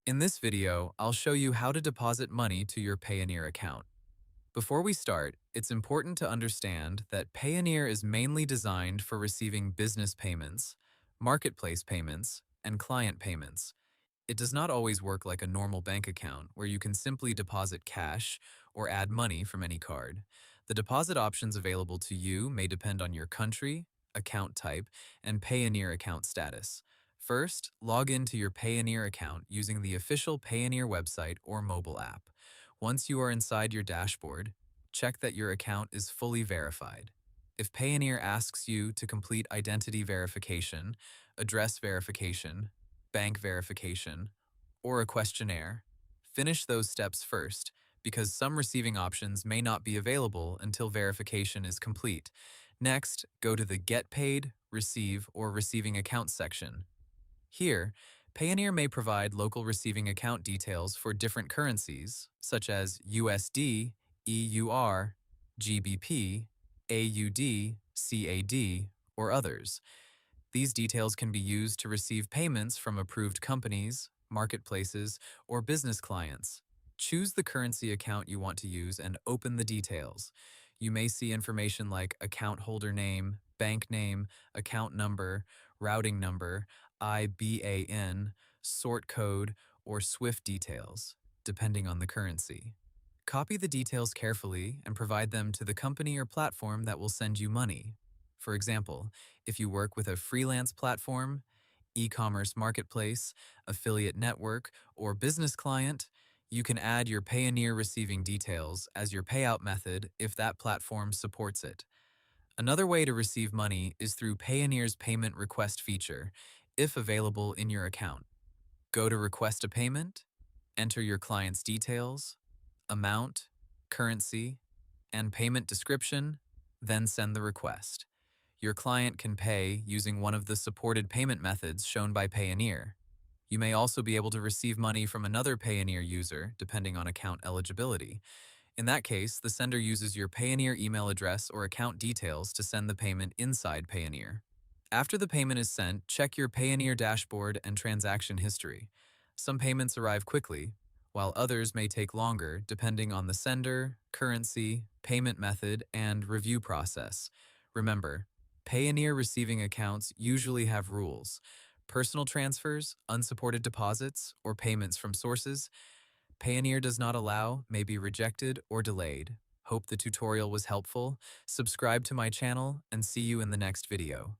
In this video, I'll show you how to deposit money to your Payoneer account. Before we start, it's important to understand that Payoneer is mainly designed for receiving business payments, marketplace payments, and client payments. It does not always work like a normal bank account where you can simply deposit cash or add money from any card. The deposit options available to you may depend on your country, account type, and Payoneer account status. First, log into your Payoneer account using the official Payoneer website or mobile app. Once you are inside your dashboard, check that your account is fully verified. If Payoneer asks you to complete identity verification, address verification, bank verification, or a questionnaire, finish those steps first because some receiving options may not be available until verification is complete. Next, go to the Get Paid, Receive, or Receiving Account section. Here, Payoneer may provide local receiving account details for different currencies, such as USD, EUR, GBP, AUD, CAD, or others. These details can be used to receive payments from approved companies, marketplaces, or business clients. Choose the currency account you want to use and open the details. You may see information like account holder name, bank name, account number, routing number, IBAN, sort code, or SWIFT details, depending on the currency. Copy the details carefully and provide them to the company or platform that will send you money. For example, if you work with a freelance platform, e-commerce marketplace, affiliate network, or business client, you can add your Payoneer receiving details as your payout method if that platform supports it. Another way to receive money is through Payoneer's payment request feature, if available in your account. Go to Request a Payment, enter your client's details, amount, currency, and payment description, then send the request. Your client can pay using one of the supported payment methods shown by Payoneer. You may also be able to receive money from another Payoneer user, depending on account eligibility. In that case, the sender uses your Payoneer email address or account details to send the payment inside Payoneer. After the payment is sent, check your Payoneer dashboard and transaction history. Some payments arrive quickly, while others may take longer depending on the sender, currency, payment method, and review process. Remember, Payoneer receiving accounts usually have rules. Personal transfers, unsupported deposits, or payments from sources Payoneer does not allow may be rejected or delayed. Hope the tutorial was helpful. Subscribe to my channel and see you in the next video.